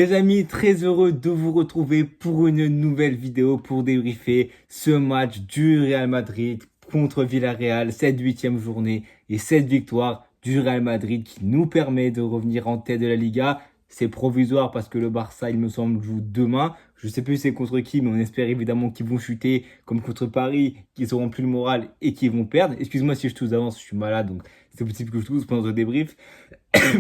Les amis, très heureux de vous retrouver pour une nouvelle vidéo pour débriefer ce match du Real Madrid contre Villarreal, cette 8e journée et cette victoire du Real Madrid qui nous permet de revenir en tête de la Liga. C'est provisoire parce que le Barça, il me semble, joue demain. Je sais plus c'est contre qui, mais on espère évidemment qu'ils vont chuter comme contre Paris, qu'ils auront plus le moral et qu'ils vont perdre. Excuse-moi si je tousse d'avance, je suis malade, donc c'est possible que je tousse pendant ce débrief.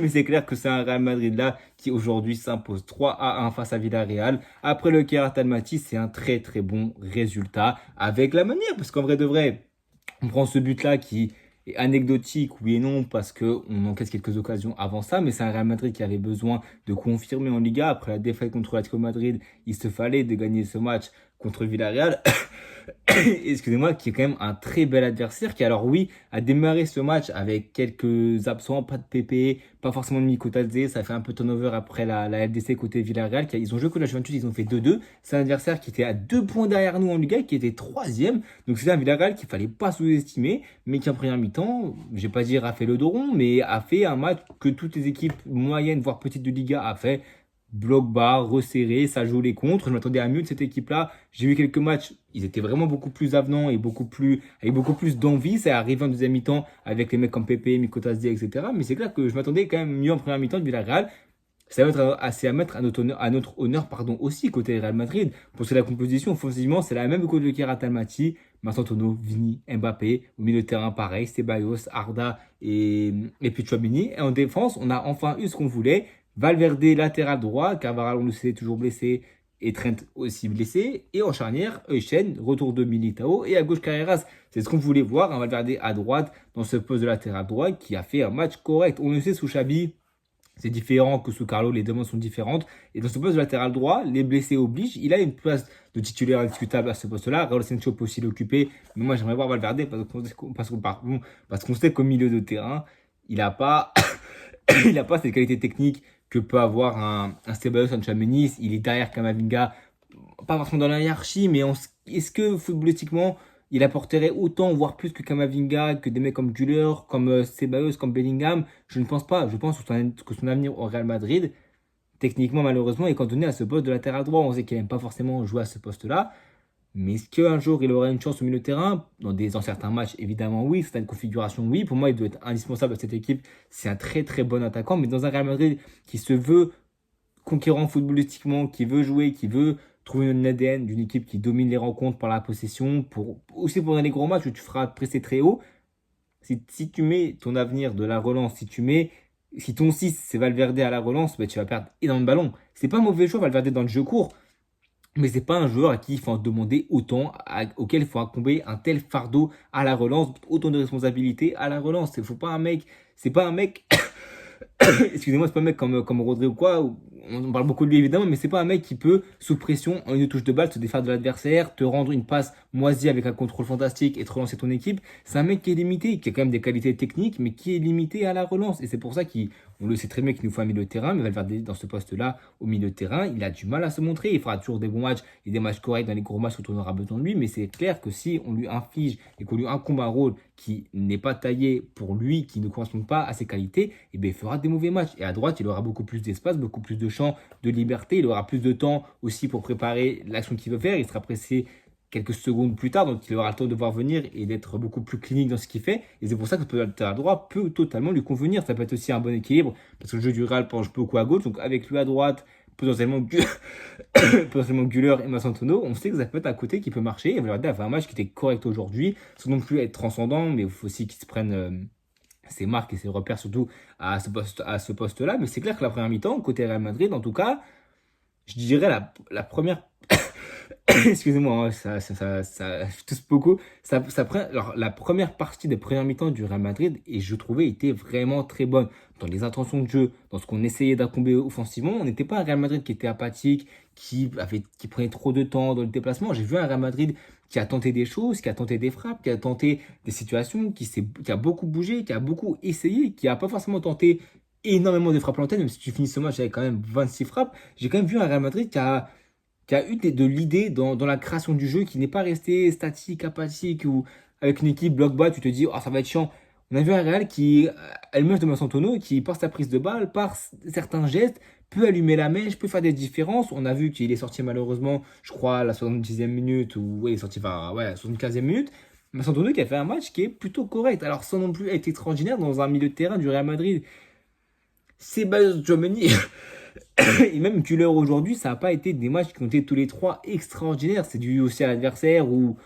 Mais c'est clair que c'est un Real Madrid là qui aujourd'hui s'impose 3-1 face à Villarreal. Après le Keratal Almaty, c'est un très très bon résultat avec la manière. Parce qu'en vrai de vrai, on prend ce but là qui est anecdotique, oui et non, parce qu'on encaisse quelques occasions avant ça. Mais c'est un Real Madrid qui avait besoin de confirmer en Liga. Après la défaite contre l'Atlético Madrid, il se fallait de gagner ce match contre Villarreal. Excusez-moi, qui est quand même un très bel adversaire, qui alors oui, a démarré ce match avec quelques absents, pas de PP, pas forcément de Mikotadze, ça fait un peu turnover après la LDC côté Villarreal, ils ont joué contre la Juventus, ils ont fait 2-2, c'est un adversaire qui était à 2 points derrière nous en Liga, qui était 3e, donc c'est un Villarreal qu'il fallait pas sous-estimer, mais qui en première mi-temps, je vais pas dire a fait le dos rond, mais a fait un match que toutes les équipes moyennes, voire petites de Liga a fait, bloc bas, resserré, ça joue les contres. Je m'attendais à mieux de cette équipe-là. J'ai vu quelques matchs, ils étaient vraiment beaucoup plus avenants et avec beaucoup plus d'envie. Ça arrivé en deuxième mi-temps avec les mecs comme Pepe, Mikotadze, etc. Mais c'est clair que je m'attendais quand même mieux en première mi-temps de Villarreal. Ça va être assez à mettre à notre honneur pardon, aussi côté Real Madrid. Pour ce la composition, offensivement, c'est la même que le Keratal Almaty. Marcelo, Vini, Mbappé. Au milieu de terrain, pareil, Ceballos, Arda et puis Tchouaméni. Et en défense, on a enfin eu ce qu'on voulait. Valverde latéral droit, Carvajal on le sait toujours blessé et Trent aussi blessé. Et en charnière, Euchen, retour de Militao et à gauche Carreras. C'est ce qu'on voulait voir, un Valverde à droite dans ce poste de latéral droit qui a fait un match correct. On le sait sous Xabi, c'est différent que sous Carlo, les demandes sont différentes. Et dans ce poste de latéral droit, les blessés obligent. Il a une place de titulaire indiscutable à ce poste-là. Raul Sancho peut aussi l'occuper. Mais moi, j'aimerais voir Valverde parce qu'on sait qu'au milieu de terrain, il n'a pas, il a pas cette qualité technique que peut avoir un Ceballos, un Tchouaméni. Il est derrière Camavinga, pas forcément dans la hiérarchie, mais est-ce que footballistiquement, il apporterait autant, voire plus que Camavinga, que des mecs comme Güler, comme Ceballos, comme Bellingham? Je ne pense pas. Je pense que son avenir au Real Madrid, techniquement, malheureusement, est cantonné à ce poste de latéral droit. On sait qu'il n'aime pas forcément jouer à ce poste-là. Mais est-ce qu'un jour il aurait une chance au milieu de terrain? Dans certains matchs, évidemment, oui. Certaines configurations, oui. Pour moi, il doit être indispensable à cette équipe. C'est un très très bon attaquant. Mais dans un Real Madrid qui se veut conquérant footballistiquement, qui veut jouer, qui veut trouver une ADN d'une équipe qui domine les rencontres par la possession, aussi pour dans les gros matchs où tu feras presser très haut, si tu mets ton avenir de la relance, si ton 6 c'est Valverde à la relance, bah, tu vas perdre énormément de ballons. C'est pas un mauvais choix Valverde dans le jeu court, mais c'est pas un joueur à qui il faut en demander autant, auquel il faut incomber un tel fardeau à la relance, autant de responsabilités à la relance. C'est pas un mec excusez-moi, c'est pas un mec comme Rodri ou quoi. On parle beaucoup de lui évidemment, mais c'est pas un mec qui peut, sous pression, en une touche de balle, se défaire de l'adversaire, te rendre une passe moisie avec un contrôle fantastique et te relancer ton équipe. C'est un mec qui est limité, qui a quand même des qualités techniques, mais qui est limité à la relance. Et c'est pour ça qu'on le sait très bien qu'il nous faut un milieu de terrain, mais Valverde, dans ce poste-là, au milieu de terrain, il a du mal à se montrer. Il fera toujours des bons matchs et des matchs corrects dans les gros matchs où on aura besoin de lui, mais c'est clair que si on lui inflige et qu'on lui incombe un rôle qui n'est pas taillé pour lui, qui ne correspond pas à ses qualités, et bien il fera des mauvais matchs. Et à droite, il aura beaucoup plus d'espace, beaucoup plus de champ de liberté. Il aura plus de temps aussi pour préparer l'action qu'il veut faire. Il sera pressé quelques secondes plus tard, donc il aura le temps de voir venir et d'être beaucoup plus clinique dans ce qu'il fait. Et c'est pour ça que le latéral droit peut totalement lui convenir. Ça peut être aussi un bon équilibre, parce que le jeu du Real penche beaucoup à gauche, donc avec lui à droite, potentiellement Güler et Massantono, on sait que ça peut être un côté qui peut marcher. Et Valverde a fait un match qui était correct aujourd'hui, sans non plus être transcendant, mais il faut aussi qu'il se prenne ses marques et ses repères, surtout à ce poste-là. Mais c'est clair que la première mi-temps, côté Real Madrid, en tout cas, je dirais la première. Excusez-moi, hein, je tousse beaucoup. Alors, la première partie des premières mi-temps du Real Madrid, et je trouvais, était vraiment très bonne. Dans les intentions de jeu, dans ce qu'on essayait d'accomber offensivement, on n'était pas un Real Madrid qui était apathique, qui prenait trop de temps dans le déplacement. J'ai vu un Real Madrid qui a tenté des choses, qui a tenté des frappes, qui a tenté des situations, qui a beaucoup bougé, qui a beaucoup essayé, qui n'a pas forcément tenté énormément de frappes à l'antenne, même si tu finis ce match avec quand même 26 frappes. J'ai quand même vu un Real Madrid qui a eu de l'idée dans la création du jeu, qui n'est pas resté statique, apathique, ou avec une équipe bloc bas, tu te dis, oh, ça va être chiant. On a vu un Real qui, à l'image de Massantono, qui par sa prise de balle, par certains gestes, peut allumer la mèche, peut faire des différences. On a vu qu'il est sorti malheureusement, je crois, à la 70e minute, ou ouais, il est sorti enfin, ouais, à la 75e minute. Massantono qui a fait un match qui est plutôt correct. Alors sans non plus être extraordinaire dans un milieu de terrain du Real Madrid. C'est Tchouaméni et même Güler aujourd'hui, ça n'a pas été des matchs qui ont été tous les trois extraordinaires. C'est dû aussi à l'adversaire ou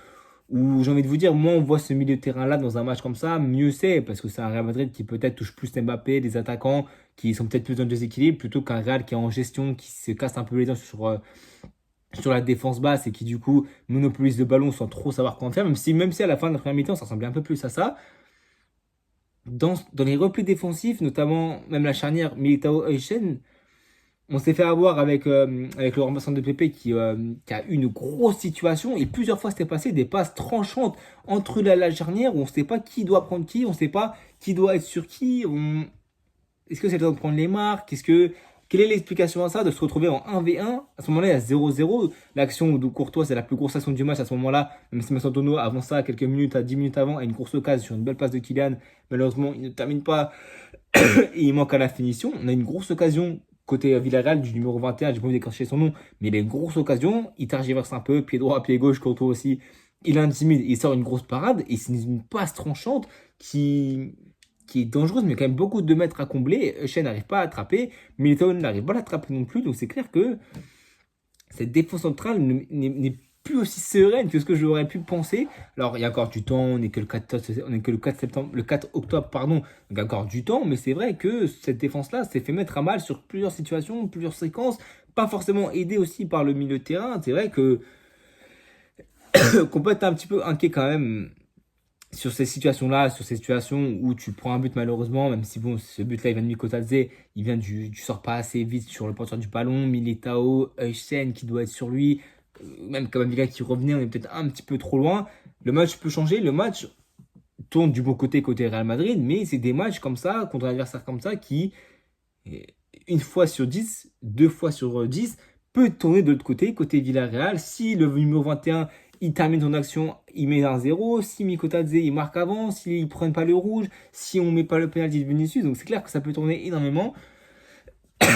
j'ai envie de vous dire, moins on voit ce milieu de terrain-là dans un match comme ça, mieux c'est, parce que c'est un Real Madrid qui peut-être touche plus Mbappé, des attaquants qui sont peut-être plus dans le déséquilibre, plutôt qu'un Real qui est en gestion, qui se casse un peu les dents sur la défense basse et qui du coup monopolise le ballon sans trop savoir quoi en faire, même si à la fin de la première mi-temps, ça ressemblait un peu plus à ça. Dans les replis défensifs, notamment même la charnière Militao-Echen, on s'est fait avoir avec le remplaçant de Pépé qui a eu une grosse situation et plusieurs fois c'était passé des passes tranchantes entre la charnière où on ne sait pas qui doit prendre qui, on ne sait pas qui doit être sur qui. Est-ce que c'est le temps de prendre les marques? Quelle est l'explication à ça de se retrouver en 1v1? À ce moment-là, il y a 0-0. L'action de Courtois, c'est la plus grosse action du match à ce moment-là. Même si Massantono, avant ça, quelques minutes, à 10 minutes avant, a une course occasion sur une belle passe de Kylian. Malheureusement, il ne termine pas et il manque à la finition. On a une grosse occasion côté Villarreal du numéro 21, j'ai pas envie d'écorcher son nom, mais il a une grosse occasion. Il tergiverse un peu, pied droit, pied gauche, Courtois aussi. Il intimide, il sort une grosse parade et c'est une passe tranchante qui est dangereuse, mais quand même beaucoup de mètres à combler. Echen n'arrive pas à attraper, Militao n'arrive pas à l'attraper non plus, donc c'est clair que cette défense centrale n'est plus aussi sereine que ce que j'aurais pu penser. Alors, il y a encore du temps, on n'est que le 4, on est que le 4 septembre, le 4 octobre, pardon, donc il y a encore du temps, mais c'est vrai que cette défense-là s'est fait mettre à mal sur plusieurs situations, plusieurs séquences, pas forcément aidé aussi par le milieu de terrain. C'est vrai que qu'on peut être un petit peu inquiet quand même sur ces situations-là, sur ces situations où tu prends un but malheureusement, même si bon, ce but-là, il vient de Mikotadze, il vient du sort pas assez vite sur le porteur du ballon, Militao, Echen qui doit être sur lui, même Kamavinga qui revenait, on est peut-être un petit peu trop loin. Le match peut changer, le match tourne du bon côté Real Madrid, mais c'est des matchs comme ça, contre un adversaire comme ça, qui, une fois sur 10, deux fois sur 10, peut tourner de l'autre côté Villarreal. Si le numéro 21 il termine son action, il met un 0. Si Mikotadze il marque avant, s'ils ne prennent pas le rouge, si on ne met pas le penalty de Vinicius, donc c'est clair que ça peut tourner énormément.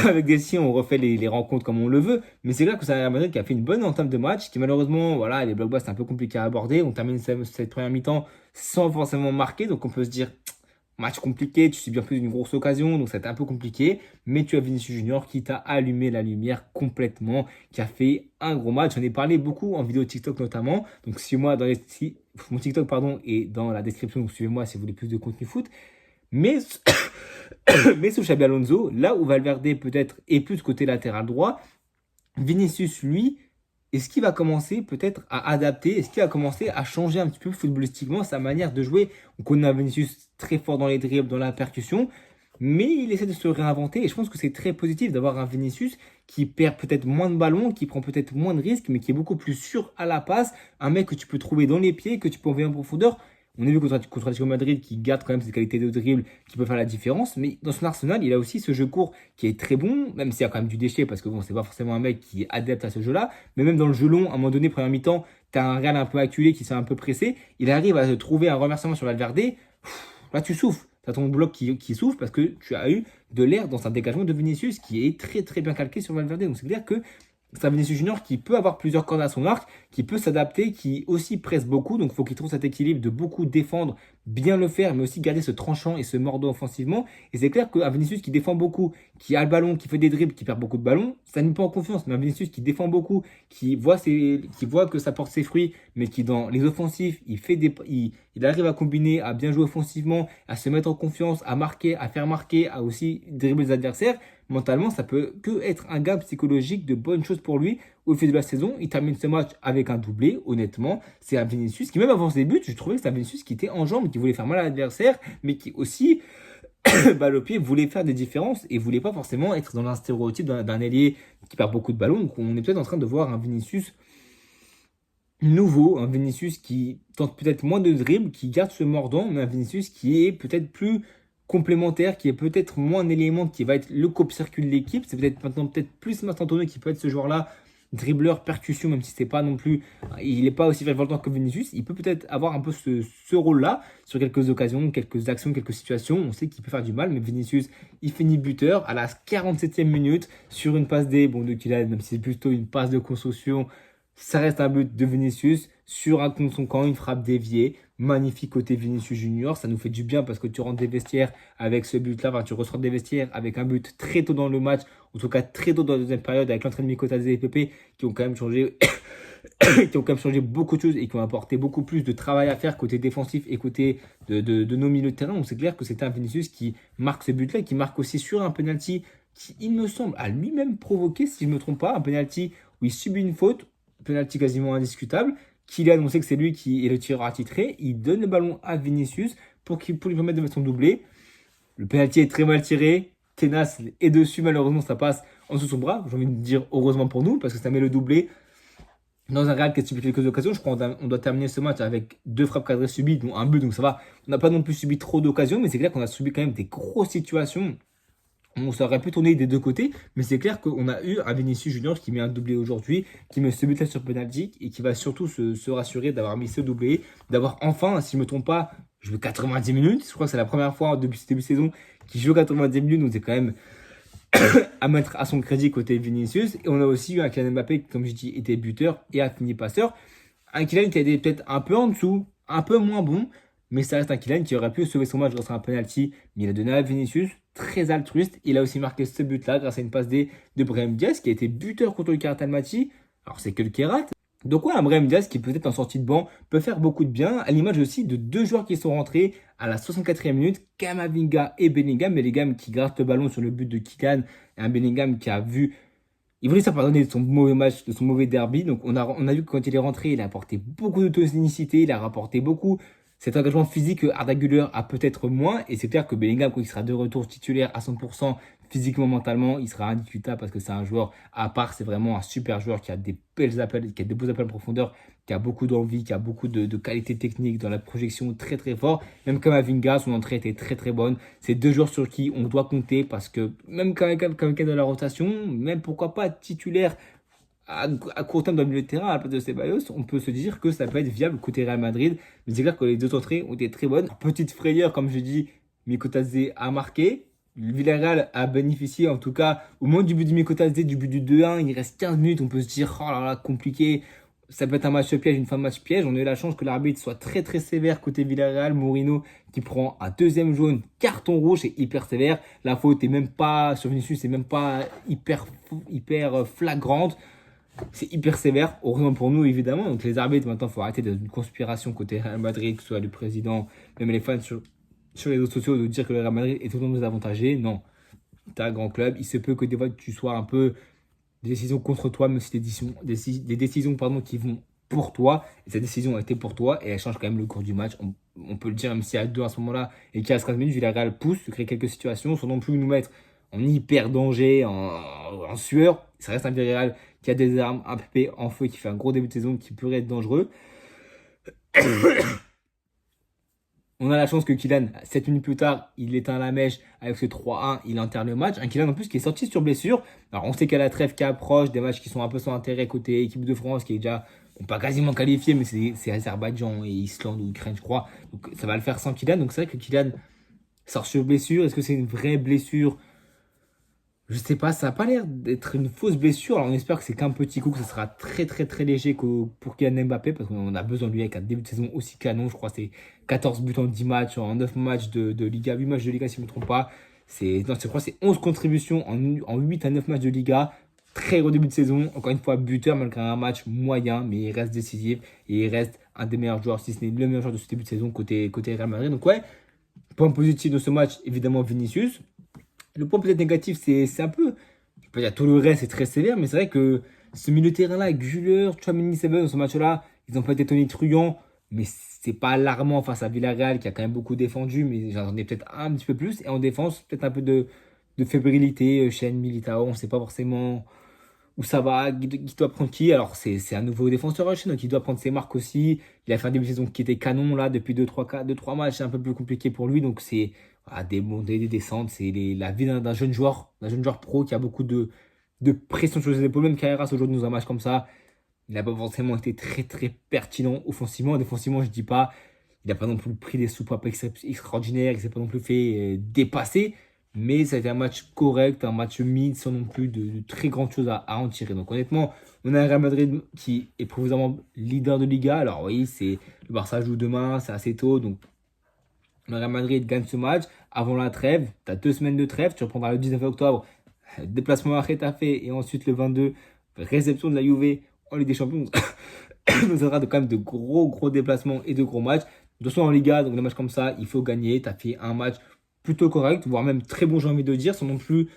Avec des si on refait les rencontres comme on le veut, mais c'est clair que c'est un Real Madrid qui a fait une bonne entame de match, qui malheureusement, voilà, les blocs bas c'est un peu compliqué à aborder. On termine cette première mi-temps sans forcément marquer, donc on peut se dire match compliqué, tu subis en plus d'une grosse occasion, donc c'était un peu compliqué. Mais tu as Vinicius Junior qui t'a allumé la lumière complètement, qui a fait un gros match. J'en ai parlé beaucoup en vidéo TikTok notamment. Donc suis-moi dans mon TikTok pardon est dans la description, donc suivez-moi si vous voulez plus de contenu foot. Mais, mais sous Xabi Alonso, là où Valverde peut-être est plus côté latéral droit, Vinicius lui est-ce qu'il va commencer peut-être à adapter? Est-ce qu'il va commencer à changer un petit peu footballistiquement sa manière de jouer? On connaît un Vinicius très fort dans les dribbles, dans la percussion, mais il essaie de se réinventer et je pense que c'est très positif d'avoir un Vinicius qui perd peut-être moins de ballons, qui prend peut-être moins de risques, mais qui est beaucoup plus sûr à la passe. Un mec que tu peux trouver dans les pieds, que tu peux envoyer en profondeur. On a vu contre Atlético Madrid qui garde quand même ses qualités de dribble, qui peut faire la différence. Mais dans son arsenal, il a aussi ce jeu court qui est très bon, même s'il y a quand même du déchet, parce que bon, c'est pas forcément un mec qui est adepte à ce jeu-là. Mais même dans le jeu long, à un moment donné, première mi-temps, t'as un Real un peu acculé qui s'est un peu pressé. Il arrive à trouver un reversement sur Valverde. Là, tu souffles. T'as ton bloc qui souffle parce que tu as eu de l'air dans un dégagement de Vinicius qui est très très bien calqué sur Valverde. Donc c'est clair que c'est un Vinicius Junior qui peut avoir plusieurs cordes à son arc, qui peut s'adapter, qui aussi presse beaucoup. Donc il faut qu'il trouve cet équilibre de beaucoup défendre, bien le faire, mais aussi garder ce tranchant et ce mordant offensivement. Et c'est clair qu'un Vinicius qui défend beaucoup, qui a le ballon, qui fait des dribbles, qui perd beaucoup de ballons, ça ne met pas en confiance. Mais un Vinicius qui défend beaucoup, qui voit que ça porte ses fruits, mais qui dans les offensifs, il arrive à combiner, à bien jouer offensivement, à se mettre en confiance, à marquer, à faire marquer, à aussi dribbler les adversaires. Mentalement, ça peut que être un gap psychologique de bonnes choses pour lui au fil de la saison. Il termine ce match avec un doublé, honnêtement. C'est un Vinicius qui, même avant ses buts, je trouvais que c'est un Vinicius qui était en jambes, qui voulait faire mal à l'adversaire, mais qui aussi, balle au pied, voulait faire des différences et voulait pas forcément être dans un stéréotype d'un ailier qui perd beaucoup de ballons. Donc on est peut-être en train de voir un Vinicius nouveau, un Vinicius qui tente peut-être moins de dribble, qui garde ce mordant, mais un Vinicius qui est peut-être plus complémentaire, qui est peut-être moins un élément qui va être le coupe-circuit de l'équipe. C'est peut-être maintenant peut-être plus Marc Antonio qui peut être ce joueur-là dribbleur, percussion, même si c'est pas non plus, il n'est pas aussi virevoltant que Vinicius, il peut peut-être avoir un peu ce rôle-là sur quelques occasions, quelques actions, quelques situations. On sait qu'il peut faire du mal, mais Vinicius, il finit buteur à la 47e minute sur une passe D, bon, de Kylian, même si c'est plutôt une passe de construction. Ça reste un but de Vinicius sur un contre son camp, une frappe déviée. Magnifique côté Vinicius Junior. Ça nous fait du bien parce que tu rentres des vestiaires avec ce but-là. Enfin, tu ressors des vestiaires avec un but très tôt dans le match. En tout cas, très tôt dans la deuxième période avec l'entraînement de Mikotadze et Pepe qui ont quand même changé. Qui ont quand même changé beaucoup de choses et qui ont apporté beaucoup plus de travail à faire côté défensif et côté de nos milieux de terrain. Donc c'est clair que c'était un Vinicius qui marque ce but-là et qui marque aussi sur un penalty qui, il me semble, a lui-même provoqué, si je ne me trompe pas, un penalty où il subit une faute, penalty quasiment indiscutable. Kylian, on sait que c'est lui qui est le tireur attitré. Il donne le ballon à Vinicius pour lui permettre de mettre son doublé. Le penalty est très mal tiré. Tenas est dessus, malheureusement, ça passe en dessous de son bras. J'ai envie de dire heureusement pour nous parce que ça met le doublé. Dans un Real qui a subi quelques occasions, je crois qu'on doit terminer ce match avec 2 frappes cadrées subies, dont un but, donc ça va. On n'a pas non plus subi trop d'occasions, mais c'est clair qu'on a subi quand même des grosses situations. On aurait pu tourner des deux côtés, mais c'est clair qu'on a eu un Vinicius Junior qui met un doublé aujourd'hui, qui met ce but-là sur penalty et qui va surtout se rassurer d'avoir mis ce doublé, d'avoir enfin, si je ne me trompe pas, joué 90 minutes. Je crois que c'est la première fois depuis ce début de saison qu'il joue 90 minutes, donc c'est quand même à mettre à son crédit côté Vinicius. Et on a aussi eu un Kylian Mbappé qui, comme je dis, était buteur et a fini passeur. Un Kylian qui a été peut-être un peu en dessous, un peu moins bon, mais ça reste un Kylian qui aurait pu sauver son match grâce à un penalty. Mais il a donné à Vinicius, très altruiste. Il a aussi marqué ce but-là grâce à une passe de Brahim Diaz qui a été buteur contre le Karatal Almaty. Alors c'est que le Kérat. Donc ouais, un Brahim Diaz qui peut-être en sortie de banc peut faire beaucoup de bien, à l'image aussi de 2 joueurs qui sont rentrés à la 64e minute, Kamavinga et Bellingham. Bellingham qui gratte le ballon sur le but de Kylian, et un Bellingham qui a vu, il voulait pardonner de son mauvais match, de son mauvais derby. Donc on a vu que quand il est rentré, il a apporté beaucoup d'autonicité, il a rapporté beaucoup. Cet engagement physique que Arda Güler a peut-être moins. Et c'est clair que Bellingham, quand il sera de retour titulaire à 100%, physiquement, mentalement, il sera indiscutable parce que c'est un joueur à part. C'est vraiment un super joueur qui a des belles appels, qui a des beaux appels en profondeur, qui a beaucoup d'envie, qui a beaucoup de qualité technique dans la projection très très fort. Même comme Avinga, son entrée était très très bonne. C'est 2 joueurs sur qui on doit compter parce que même quand quelqu'un dans la rotation, même pourquoi pas titulaire à court terme dans le milieu de terrain à la place de Ceballos, on peut se dire que ça peut être viable côté Real Madrid. Mais c'est clair que les deux entrées ont été très bonnes. Petite frayeur, comme je dis, Mikotadze a marqué. Le Villarreal a bénéficié, en tout cas, au moins du but de Mikotadze, du but du 2-1. Il reste 15 minutes, on peut se dire, oh là là, compliqué. Ça peut être un match piège, une fin de match piège. On a eu la chance que l'arbitre soit très très sévère côté Villarreal. Mourinho qui prend un deuxième jaune, carton rouge, c'est hyper sévère. La faute est même pas sur Vinicius, c'est même pas hyper flagrante. C'est hyper sévère, heureusement pour nous évidemment. Donc les arbitres, maintenant, il faut arrêter d'une conspiration côté Real Madrid, que ce soit le président, même les fans sur les réseaux sociaux, de dire que le Real Madrid est totalement désavantagé. Non, tu as un grand club. Il se peut que des fois tu sois un peu des décisions contre toi, même si des décisions pardon, qui vont pour toi. Et cette décision a été pour toi et elle change quand même le cours du match. On peut le dire, même s'il y a 2 à ce moment-là et qu'il reste 15 minutes, Villarreal pousse, crée quelques situations sans non plus nous mettre en hyper danger, en sueur. Ça reste un Villarreal qui a des armes, un PP en feu qui fait un gros début de saison qui pourrait être dangereux. On a la chance que Kylian, 7 minutes plus tard, il éteint la mèche avec ce 3-1, il enterre le match. Un Kylian en plus qui est sorti sur blessure. Alors on sait qu'il y a la trêve qui approche, des matchs qui sont un peu sans intérêt côté équipe de France qui est déjà pas quasiment qualifié, mais c'est Azerbaïdjan et Islande ou Ukraine, je crois. Donc ça va le faire sans Kylian. Donc c'est vrai que Kylian sort sur blessure. Est-ce que c'est une vraie blessure? Je sais pas, ça n'a pas l'air d'être une fausse blessure. Alors on espère que c'est qu'un petit coup, que ce sera très très très léger pour Kylian Mbappé, parce qu'on a besoin de lui avec un début de saison aussi canon. Je crois que c'est 14 buts en 10 matchs, en 9 matchs de Liga, 8 matchs de Liga si je ne me trompe pas. Non, je crois que c'est 11 contributions en 8 à 9 matchs de Liga. Très gros début de saison. Encore une fois, buteur malgré un match moyen, mais il reste décisif et il reste un des meilleurs joueurs, si ce n'est le meilleur joueur de ce début de saison côté Real Madrid. Donc ouais, point positif de ce match, évidemment Vinicius. Le point peut-être négatif, c'est un peu. Je peux pas dire tout le reste, c'est très sévère, mais c'est vrai que ce milieu de terrain-là, avec Güler, Tchouaméni, Seven, dans ce match-là, ils n'ont pas été tonitruants, mais c'est pas alarmant face à Villarreal qui a quand même beaucoup défendu, mais j'en ai peut-être un petit peu plus. Et en défense, peut-être un peu de fébrilité chez Militao, on ne sait pas forcément où ça va, qui doit prendre qui. Alors, c'est un nouveau défenseur rush, donc il doit prendre ses marques aussi. Il a fait un début de saison qui était canon, là, depuis 2-3 matchs, c'est un peu plus compliqué pour lui, donc c'est des montées, des descentes, c'est la vie d'un jeune joueur pro qui a beaucoup de pression sur les épaules. Même Carreras aujourd'hui dans un match comme ça, il n'a pas forcément été très très pertinent offensivement. Défensivement, je dis pas. Il n'a pas non plus pris des soupapes extraordinaires, il ne s'est pas non plus fait dépasser. Mais ça a été un match correct, un match mid, sans non plus de très grandes choses à en tirer. Donc honnêtement, on a un Real Madrid qui est provisoirement leader de Liga. Alors oui, le Barça joue demain, c'est assez tôt. Donc le Real Madrid gagne ce match avant la trêve. Tu as 2 semaines de trêve, tu reprendras le 19 octobre, déplacement à Getafe, et ensuite le 22, réception de la Juve en Ligue des Champions. Nous aura quand même de gros déplacements et de gros matchs. De toute façon, en Liga, donc des matchs comme ça, il faut gagner. Tu as fait un match plutôt correct, voire même très bon, j'ai envie de dire, sans non plus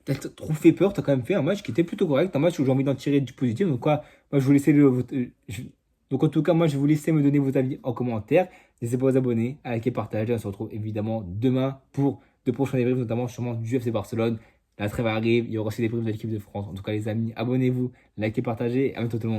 t'être trop fait peur. Tu as quand même fait un match qui était plutôt correct, un match où j'ai envie d'en tirer du positif. Donc, quoi, moi, je vous laisser donc, en tout cas, moi, je vais vous laisser me donner vos avis en commentaire. N'hésitez pas à vous abonner, à liker, partager. On se retrouve évidemment demain pour de prochains débriefs, notamment sûrement du FC Barcelone. La trêve arrive, il y aura aussi des débriefs de l'équipe de France. En tout cas, les amis, abonnez-vous, likez, partagez. À bientôt tout le monde.